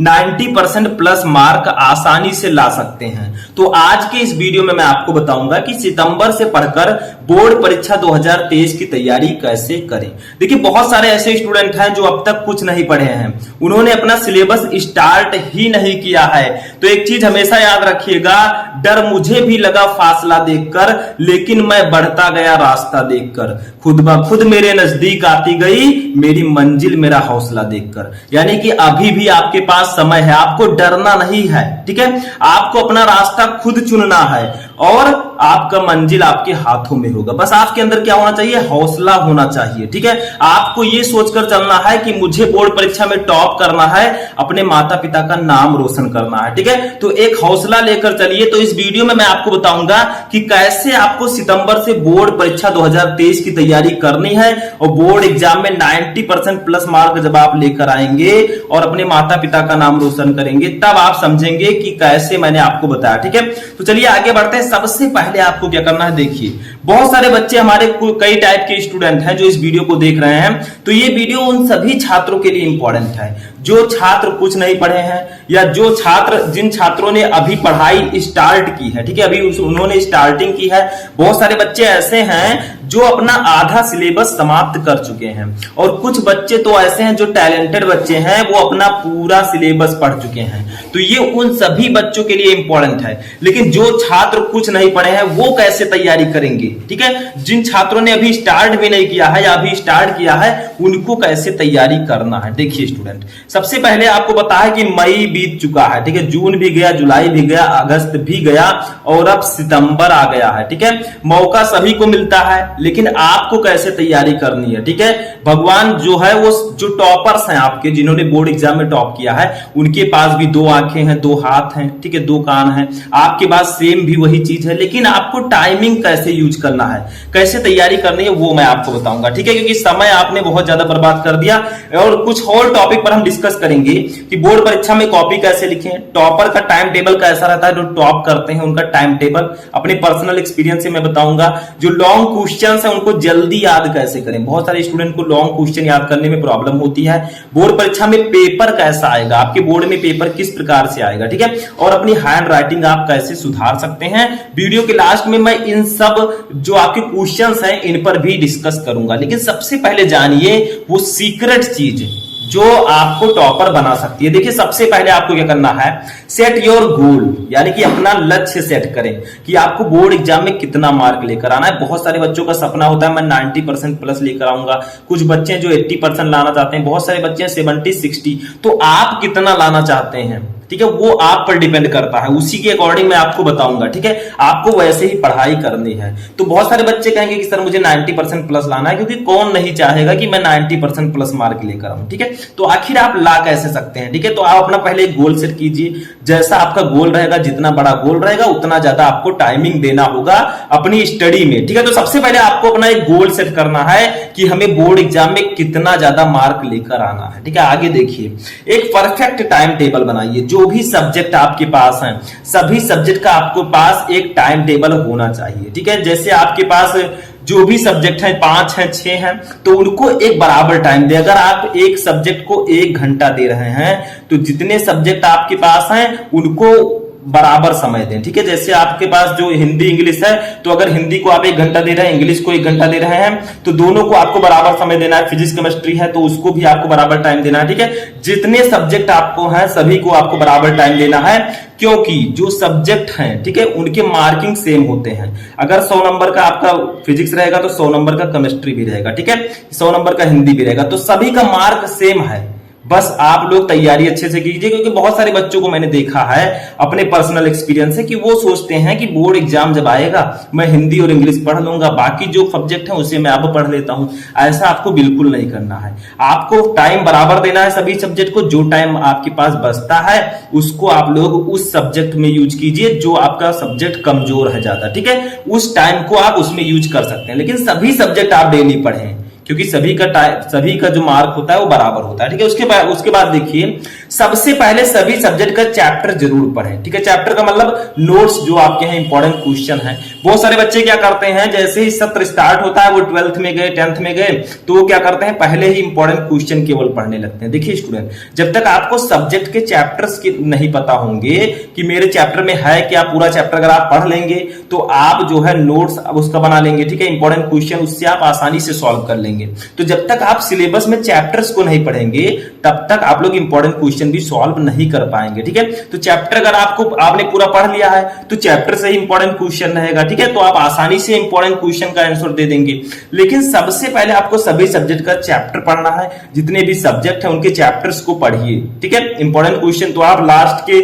90% plus mark आसानी से ला सकते हैं। तो आज के इस वीडियो में मैं आपको बताऊंगा कि सितंबर से पढ़कर बोर्ड परीक्षा 2023 की तैयारी कैसे करें। देखिए, बहुत सारे ऐसे स्टूडेंट हैं जो अब तक कुछ नहीं पढ़े हैं, उन्होंने अपना सिलेबस स्टार्ट ही नहीं किया है। तो एक चीज हमेशा याद रखिएगा, डर मुझे भी लगा फासला देखकर, लेकिन मैं बढ़ता गया रास्ता देखकर। खुद ब खुद मेरे नजदीक आती गई मेरी मंजिल मेरा हौसला देखकर। यानी कि अभी भी आपके पास समय है, आपको डरना नहीं है। ठीक है, आपको अपना रास्ता खुद चुनना है और आपका मंजिल आपके हाथों में होगा। बस आपके अंदर क्या होना चाहिए? हौसला होना चाहिए। ठीक है, आपको यह सोचकर चलना है कि मुझे बोर्ड परीक्षा में टॉप करना है, अपने माता पिता का नाम रोशन करना है। ठीक है, तो एक हौसला लेकर चलिए। तो इस वीडियो में मैं आपको बताऊंगा कि कैसे आपको सितंबर से बोर्ड परीक्षा 2023 की तैयारी करनी है और बोर्ड एग्जाम में 90% प्लस मार्क जब आप लेकर आएंगे और अपने माता पिता का नाम रोशन करेंगे, तब आप समझेंगे कि कैसे मैंने आपको बताया। ठीक है, तो चलिए आगे बढ़ते हैं। सबसे पहले आपको क्या करना है, देखिए बहुत सारे बच्चे हमारे कई टाइप के स्टूडेंट हैं जो इस वीडियो को देख रहे हैं। तो ये वीडियो उन सभी छात्रों के लिए इंपॉर्टेंट है जो छात्र कुछ नहीं पढ़े हैं या जिन छात्रों ने अभी पढ़ाई स्टार्ट की है। ठीक है, अभी उन्होंने स्टार्टिंग की है। बहुत सारे बच्चे ऐसे हैं जो अपना आधा सिलेबस समाप्त कर चुके हैं और कुछ बच्चे तो ऐसे हैं जो टैलेंटेड बच्चे हैं, वो अपना पूरा सिलेबस पढ़ चुके हैं। तो ये उन सभी बच्चों के लिए इंपॉर्टेंट है। लेकिन जो छात्र कुछ नहीं पढ़े हैं वो कैसे तैयारी करेंगे? ठीक है, जिन छात्रों ने अभी स्टार्ट भी नहीं किया है या अभी स्टार्ट किया है, उनको कैसे तैयारी करना है। देखिए स्टूडेंट, सबसे पहले आपको पता है कि मई बीत चुका है। ठीक है, जून भी गया, जुलाई भी गया, अगस्त भी गया और अब सितंबर आ गया है। ठीक है, मौका सभी को मिलता है, लेकिन आपको कैसे तैयारी करनी है। ठीक है, भगवान जो है वो जो टॉपर्स हैं आपके, जिन्होंने बोर्ड एग्जाम में टॉप किया है, उनके पास भी 2 आंखें हैं, 2 हाथ हैं, ठीक है, 2 कान हैं। आपके पास सेम भी वही चीज है, लेकिन आपको टाइमिंग कैसे यूज करना है, कैसे तैयारी करनी है, वो मैं आपको बताऊंगा। ठीक है, क्योंकि समय आपने बहुत ज्यादा बर्बाद कर दिया और कुछ और टॉपिक पर हम डिस्कस करेंगे कि बोर्ड परीक्षा में कॉपी कैसे लिखें, टॉपर का टाइम टेबल कैसा रहता है, जो टॉप करते हैं उनका टाइम टेबल अपने पर्सनल एक्सपीरियंस से मैं बताऊंगा। जो लॉन्ग क्वेश्चन है उनको जल्दी याद कैसे करें, बहुत सारे स्टूडेंट को लॉन्ग क्वेश्चन याद करने में प्रॉब्लम होती है। बोर्ड परीक्षा में पेपर कैसा आएगा, आपके बोर्ड में पेपर किस प्रकार से आएगा। ठीक है, और अपनी हैंड राइटिंग आप कैसे सुधार सकते हैं। वीडियो के लास्ट में मैं इन सब जो आपके क्वेश्चंस हैं इन पर भी डिस्कस करूंगा। लेकिन सबसे पहले जानिए वो सीक्रेट चीज जो आपको टॉपर बना सकती है। देखिए, सबसे पहले आपको क्या करना है, सेट योर गोल, यानी कि अपना लक्ष्य सेट करें कि आपको बोर्ड एग्जाम में कितना मार्क लेकर आना है। बहुत सारे बच्चों का सपना होता है मैं 90% प्लस लेकर आऊंगा, कुछ बच्चे जो 80% लाना चाहते हैं, बहुत सारे बच्चे 70-60। तो आप कितना लाना चाहते हैं, ठीक है, वो आप पर डिपेंड करता है, उसी के अकॉर्डिंग मैं आपको बताऊंगा। ठीक है, आपको वैसे ही पढ़ाई करनी है। तो बहुत सारे बच्चे कहेंगे कि सर मुझे 90% प्लस लाना है, क्योंकि कौन नहीं चाहेगा कि मैं 90% प्लस मार्क लेकर आऊं। ठीक है, तो आखिर आप ला कैसे सकते हैं? ठीक है, तो आप अपना पहले एक गोल सेट कीजिए। जैसा आपका गोल रहेगा, जितना बड़ा गोल रहेगा, उतना ज्यादा आपको टाइमिंग देना होगा अपनी स्टडी में। ठीक है, तो सबसे पहले आपको अपना एक गोल सेट करना है कि हमें बोर्ड एग्जाम में कितना ज्यादा मार्क लेकर आना है। ठीक है, आगे देखिए, एक परफेक्ट टाइम टेबल बनाइए। जो भी सब्जेक्ट आपके पास हैं, सभी सब्जेक्ट का आपको पास एक टाइम टेबल होना चाहिए। ठीक है, जैसे आपके पास जो भी सब्जेक्ट हैं 5 हैं 6 हैं, तो उनको एक बराबर टाइम दे। अगर आप एक सब्जेक्ट को 1 घंटा दे रहे हैं, तो जितने सब्जेक्ट आपके पास हैं उनको बराबर समय दें। ठीक है, जैसे आपके पास जो हिंदी इंग्लिश है, तो अगर हिंदी को आप 1 घंटा दे रहे हैं, इंग्लिश को 1 घंटा दे रहे हैं, तो दोनों को आपको बराबर समय देना है। फिजिक्स केमिस्ट्री है तो उसको भी आपको बराबर टाइम देना है। ठीक है, जितने सब्जेक्ट आपको हैं सभी को आपको बराबर टाइम देना है, क्योंकि जो सब्जेक्ट हैं, ठीक है, उनके मार्किंग सेम होते हैं। अगर 100 नंबर का आपका फिजिक्स रहेगा तो 100 नंबर का केमिस्ट्री भी रहेगा। ठीक है, 100 नंबर का हिंदी भी रहेगा, तो सभी का मार्क सेम है। बस आप लोग तैयारी अच्छे से कीजिए, क्योंकि बहुत सारे बच्चों को मैंने देखा है अपने पर्सनल एक्सपीरियंस से कि वो सोचते हैं कि बोर्ड एग्जाम जब आएगा मैं हिंदी और इंग्लिश पढ़ लूंगा, बाकी जो सब्जेक्ट है उसे मैं अब पढ़ लेता हूं। ऐसा आपको बिल्कुल नहीं करना है। आपको टाइम बराबर देना है सभी सब्जेक्ट को। जो टाइम आपके पास बचता है उसको आप लोग उस सब्जेक्ट में यूज कीजिए जो आपका सब्जेक्ट कमजोर है ज्यादा। ठीक है, उस टाइम को आप उसमें यूज कर सकते हैं, लेकिन सभी सब्जेक्ट आप डेली पढ़ें, क्योंकि सभी का जो मार्क होता है वो बराबर होता है। ठीक है, उसके बाद देखिए, सबसे पहले सभी सब्जेक्ट का चैप्टर जरूर पढ़ें। ठीक है, चैप्टर का मतलब नोट्स जो आपके हैं इंपॉर्टेंट क्वेश्चन है। बहुत सारे बच्चे क्या करते हैं, जैसे ही सत्र स्टार्ट होता है वो 12th में गए 10th में गए तो वो क्या करते हैं, पहले ही इंपॉर्टेंट क्वेश्चन केवल पढ़ने लगते हैं। देखिए स्टूडेंट, जब तक आपको सब्जेक्ट के चैप्टर्स के नहीं पता होंगे कि मेरे चैप्टर में है क्या, पूरा चैप्टर अगर आप पढ़ लेंगे तो आप जो है नोट्स अब उसका बना लेंगे। ठीक है, इंपॉर्टेंट क्वेश्चन उससे आप आसानी से सॉल्व कर लेंगे। तो जब तक आप सिलेबस में चैप्टर्स को नहीं पढ़ेंगे तब तक आप लोग इंपॉर्टेंट क्वेश्चन भी सॉल्व नहीं कर पाएंगे। ठीक है, तो चैप्टर अगर आपने पूरा पढ़ लिया है तो चैप्टर से ही इंपॉर्टेंट क्वेश्चन रहेगा। ठीक है, तो आप आसानी से इंपॉर्टेंट क्वेश्चन का आंसर दे देंगे। लेकिन सबसे पहले आपको सभी सब्जेक्ट का चैप्टर पढ़ना है, जितने भी सब्जेक्ट है उनके चैप्टर्स को पढ़िए। ठीक है, इंपॉर्टेंट क्वेश्चन तो आप लास्ट के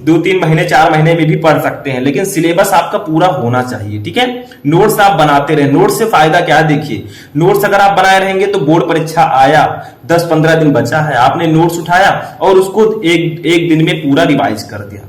2-3 महीने 4 महीने में भी पढ़ सकते हैं, लेकिन सिलेबस आपका पूरा होना चाहिए। ठीक है, नोट्स आप बनाते रहे। नोट्स से फायदा क्या है, देखिए नोट्स अगर आप बनाए रहेंगे तो बोर्ड परीक्षा आया, 10-15 दिन बचा है, आपने नोट्स उठाया और उसको एक दिन में पूरा रिवाइज कर दिया।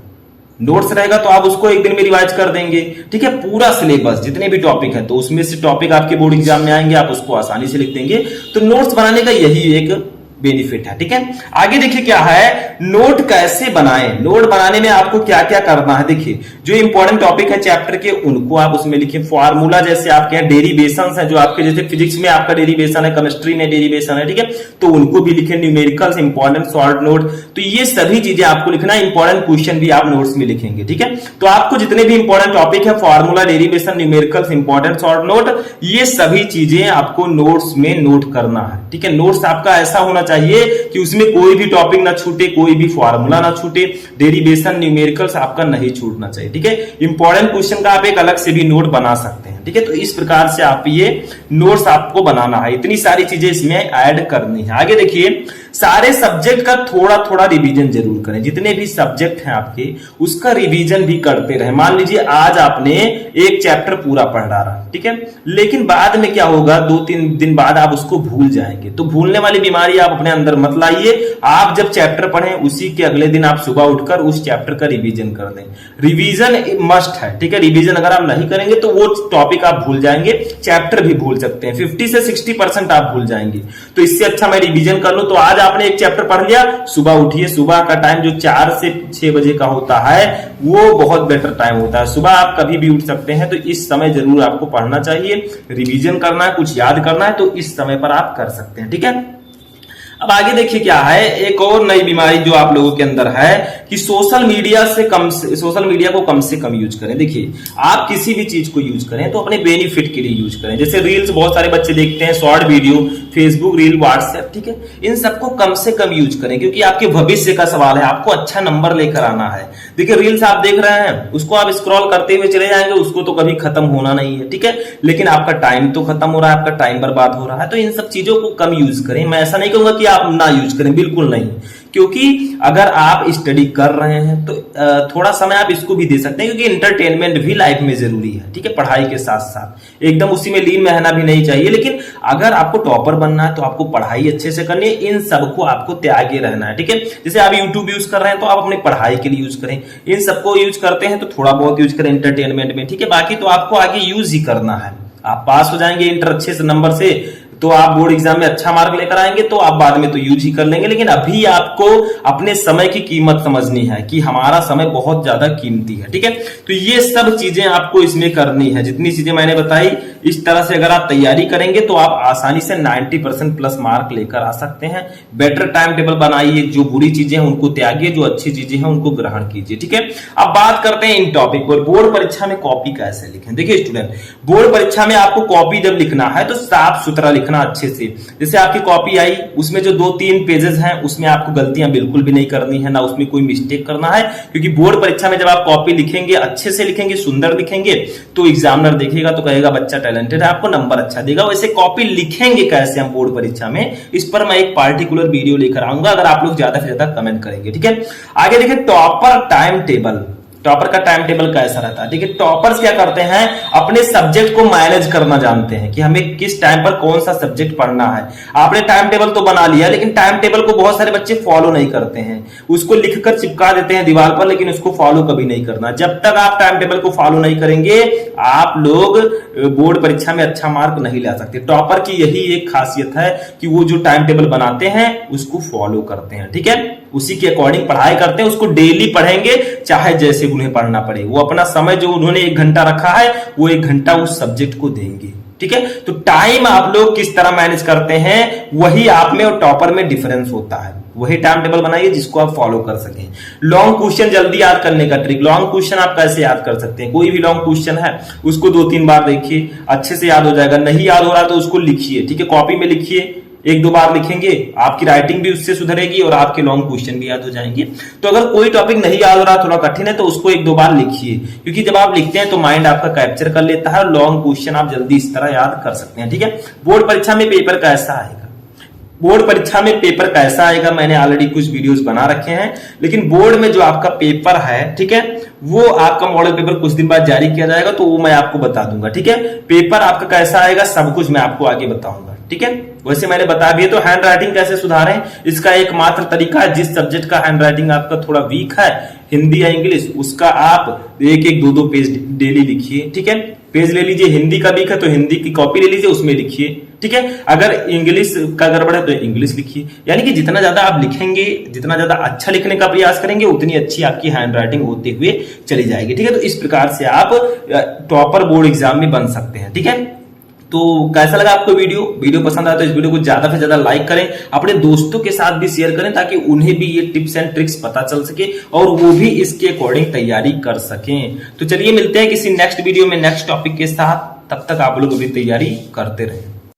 नोट्स रहेगा तो आप उसको एक दिन में रिवाइज कर देंगे। ठीक है, पूरा सिलेबस जितने भी टॉपिक है तो उसमें से टॉपिक आपके बोर्ड एग्जाम में आएंगे, आप उसको आसानी से लिख देंगे। तो नोट्स बनाने का यही एक बेनिफिट है। ठीक है, आगे देखिए क्या है, नोट कैसे बनाएं। नोट बनाने में आपको क्या क्या करना है, देखिए जो इंपॉर्टेंट टॉपिक है चैप्टर के उनको आप उसमें लिखिए। फॉर्मूला जैसे आपके यहाँ डेरिवेशंस है, जो आपके जैसे फिजिक्स में आपका डेरिवेशन है, केमिस्ट्री में डेरिवेशन है, ठीक है, तो उनको भी लिखे। न्यूमेरिकल्स इंपॉर्टेंट शॉर्ट नोट, तो ये सभी चीजें आपको लिखना है। इंपॉर्टेंट क्वेश्चन भी आप नोट्स में लिखेंगे। ठीक है, तो आपको जितने भी इंपॉर्टेंट टॉपिक है, formula, derivation, numericals, important short note, ये सभी चीजें आपको नोट्स में नोट करना है। ठीक है, नोट्स आपका ऐसा होना चाहिए कि उसमें कोई भी टॉपिक ना छूटे, कोई भी फॉर्मूला ना छूटे, डेरिवेशन, न्यूमेरिकल्स आपका नहीं छूटना चाहिए। ठीक है, इंपॉर्टेंट क्वेश्चन का आप एक अलग से भी नोट बना सकते हैं। ठीक है, तो इस प्रकार से आप ये नोट्स आपको बनाना है, इतनी सारी चीजें इसमें ऐड करनी है। आगे देखिए, सारे सब्जेक्ट का थोड़ा थोड़ा रिवीजन जरूर करें। जितने भी सब्जेक्ट हैं आपके उसका रिवीजन भी करते रहे। मान लीजिए आज आपने एक चैप्टर पूरा पढ़ रहा, ठीक है, लेकिन बाद में क्या होगा, 2-3 दिन बाद आप उसको भूल जाएंगे। तो भूलने वाली बीमारी आप अपने अंदर मत लाइए। आप जब चैप्टर पढ़ें उसी के अगले दिन आप सुबह उठकर उस चैप्टर का रिवीजन कर दें। रिवीजन मस्ट है। ठीक है, रिवीजन अगर आप नहीं करेंगे तो वो टॉपिक आप भूल जाएंगे, चैप्टर भी भूल सकते हैं। 50 से 60% आप भूल जाएंगे। तो इससे अच्छा मैं रिवीजन कर लूं। तो आज आपने एक चैप्टर पढ़ लिया, सुबह उठिए। सुबह का टाइम जो 4 से 6 बजे का होता है वो बहुत बेटर टाइम होता है। सुबह आप कभी भी उठ सकते हैं, तो इस समय जरूर आपको पढ़ना चाहिए। रिवीजन करना है, कुछ याद करना है तो इस समय पर आप कर सकते हैं। ठीक है, अब आगे देखिए क्या है, एक और नई बीमारी जो आप लोगों के अंदर है कि सोशल मीडिया को कम से कम यूज करें। देखिए, आप किसी भी चीज को यूज करें तो अपने बेनिफिट के लिए यूज करें। जैसे रील्स बहुत सारे बच्चे देखते हैं, short video, Facebook reel, WhatsApp, ठीक है, इन सबको कम से कम यूज करें, क्योंकि आपके भविष्य का सवाल है। आपको अच्छा नंबर लेकर आना है। देखिए, रील्स आप देख रहे हैं, उसको आप स्क्रॉल करते हुए चले जाएंगे, उसको तो कभी खत्म होना नहीं है। ठीक है, लेकिन आपका टाइम तो खत्म हो रहा है, आपका टाइम बर्बाद हो रहा है। तो इन सब चीजों को कम यूज करें। मैं ऐसा नहीं कहूंगा कि आप ना यूज करें, बिल्कुल नहीं, क्योंकि अगर आप स्टडी कर रहे हैं तो थोड़ा समय आप इसको भी दे सकते हैं, क्योंकि एंटरटेनमेंट भी लाइफ में जरूरी है। ठीक है, पढ़ाई के साथ साथ एकदम उसी में लीन रहना भी नहीं चाहिए। लेकिन अगर आपको टॉपर बनना है तो आपको पढ़ाई अच्छे से करनी है, इन सबको आपको त्यागे रहना है। ठीक है, जैसे आप यूट्यूब यूज कर रहे हैं तो आप अपनी पढ़ाई के लिए यूज करें। इन सबको यूज करते हैं तो थोड़ा बहुत यूज करें एंटरटेनमेंट में। ठीक है, बाकी तो आपको आगे यूज ही करना है। आप पास हो जाएंगे इंटर अच्छे से नंबर से तो आप बोर्ड एग्जाम में अच्छा मार्क लेकर आएंगे, तो आप बाद में तो यूज ही कर लेंगे। लेकिन अभी आपको अपने समय की कीमत समझनी है कि हमारा समय बहुत ज्यादा कीमती है। ठीक है, तो ये सब चीजें आपको इसमें करनी है। जितनी चीजें मैंने बताई, इस तरह से अगर आप तैयारी करेंगे तो आप आसानी से 90% प्लस मार्क लेकर आ सकते हैं। बेटर टाइम टेबल बनाइए, जो बुरी चीजें हैं उनको त्यागिए, जो अच्छी चीजें हैं उनको ग्रहण कीजिए। ठीक है, अब बात करते हैं इन टॉपिक पर। बोर्ड परीक्षा में कॉपी कैसे लिखें। देखिए स्टूडेंट, बोर्ड परीक्षा में आपको कॉपी जब लिखना है तो साफ सुथरा लिखना अच्छे से। जैसे आपकी कॉपी आई, उसमें जो 2-3 पेजेस हैं उसमें आपको गलतियां बिल्कुल भी नहीं करनी है, ना उसमें कोई मिस्टेक करना है। क्योंकि बोर्ड परीक्षा में जब आप कॉपी लिखेंगे, अच्छे से लिखेंगे, सुंदर लिखेंगे, तो एग्जामिनर देखेगा तो कहेगा बच्चा टैलेंटेड है, आपको नंबर अच्छा देगा। वैसे कॉपी लिखेंगे कैसे हम बोर्ड परीक्षा में, इस पर मैं एक पार्टिकुलर वीडियो लेकर आऊंगा, अगर आप लोग ज्यादा से ज्यादा कमेंट करेंगे। ठीक है, आगे देखिए टॉपर टाइम टेबल। टॉपर का टाइम टेबल कैसा रहता है। ठीक है, टॉपर्स क्या करते हैं, अपने सब्जेक्ट को मैनेज करना जानते हैं कि हमें किस टाइम पर कौन सा सब्जेक्ट पढ़ना है। आपने टाइम टेबल तो बना लिया, लेकिन टाइम टेबल को बहुत सारे बच्चे फॉलो नहीं करते हैं। उसको लिखकर चिपका देते हैं दीवार पर, लेकिन उसको फॉलो कभी नहीं करना। जब तक आप टाइम टेबल को फॉलो नहीं करेंगे आप लोग बोर्ड परीक्षा में अच्छा मार्क नहीं ला सकते। टॉपर की यही एक खासियत है कि वो जो टाइम टेबल बनाते हैं उसको फॉलो करते हैं, ठीक है, उसी के अकॉर्डिंग पढ़ाई करते हैं, उसको डेली पढ़ेंगे चाहे जैसे उन्हें पढ़ना पड़े। वो अपना समय जो उन्होंने 1 घंटा रखा है वो 1 घंटा उस सब्जेक्ट को देंगे, ठीक है। तो टाइम आप लोग किस तरह मैनेज करते हैं वही आप में और टॉपर में डिफरेंस होता है। वही टाइम टेबल बनाइए जिसको आप फॉलो कर सकें। लॉन्ग क्वेश्चन जल्दी याद करने का ट्रिक, लॉन्ग क्वेश्चन आप कैसे याद कर सकते हैं? कोई भी लॉन्ग क्वेश्चन है उसको 2-3 बार देखिए, अच्छे से याद हो जाएगा। नहीं याद हो रहा तो उसको लिखिए, ठीक है, कॉपी में लिखिए, 1-2 बार लिखेंगे, आपकी राइटिंग भी उससे सुधरेगी और आपके लॉन्ग क्वेश्चन भी याद हो जाएंगे। तो अगर कोई टॉपिक नहीं याद हो रहा, थोड़ा कठिन है, तो उसको 1-2 बार लिखिए, क्योंकि जब आप लिखते हैं तो माइंड आपका कैप्चर कर लेता है और लॉन्ग क्वेश्चन आप जल्दी इस तरह याद कर सकते हैं, ठीक है। बोर्ड परीक्षा में पेपर कैसा आएगा? बोर्ड परीक्षा में पेपर कैसा आएगा मैंने ऑलरेडी कुछ वीडियोस बना रखे हैं, लेकिन बोर्ड में जो आपका पेपर है, ठीक है, वो आपका मॉडल पेपर कुछ दिन बाद जारी किया जाएगा, तो वो मैं आपको बता दूंगा, ठीक है। पेपर आपका कैसा आएगा सब कुछ मैं आपको आगे बताऊंगा, ठीक है। वैसे मैंने बता दिया। तो हैंड राइटिंग कैसे सुधारें, इसका एकमात्र तरीका है, जिस सब्जेक्ट का हैंड राइटिंग आपका थोड़ा वीक है, हिंदी या इंग्लिश, उसका आप 1-1, 2-2 पेज डेली लिखिए, ठीक है। पेज ले लीजिए, हिंदी का वीक है तो हिंदी की कॉपी ले लीजिए, उसमें लिखिए, ठीक है। अगर इंग्लिश का गड़बड़ है तो इंग्लिश लिखिए। यानी कि जितना ज्यादा आप लिखेंगे, जितना ज्यादा अच्छा लिखने का प्रयास करेंगे, उतनी अच्छी आपकी हैंड राइटिंग होते हुए चली जाएगी, ठीक है। तो इस प्रकार से आप टॉपर बोर्ड एग्जाम में बन सकते हैं, ठीक है। तो कैसा लगा आपको वीडियो पसंद आया तो इस वीडियो को ज्यादा से ज्यादा लाइक करें, अपने दोस्तों के साथ भी शेयर करें, ताकि उन्हें भी ये टिप्स एंड ट्रिक्स पता चल सके और वो भी इसके अकॉर्डिंग तैयारी कर सकें। तो चलिए मिलते हैं किसी नेक्स्ट वीडियो में नेक्स्ट टॉपिक के साथ, तब तक आप लोग अभी तैयारी करते रहें।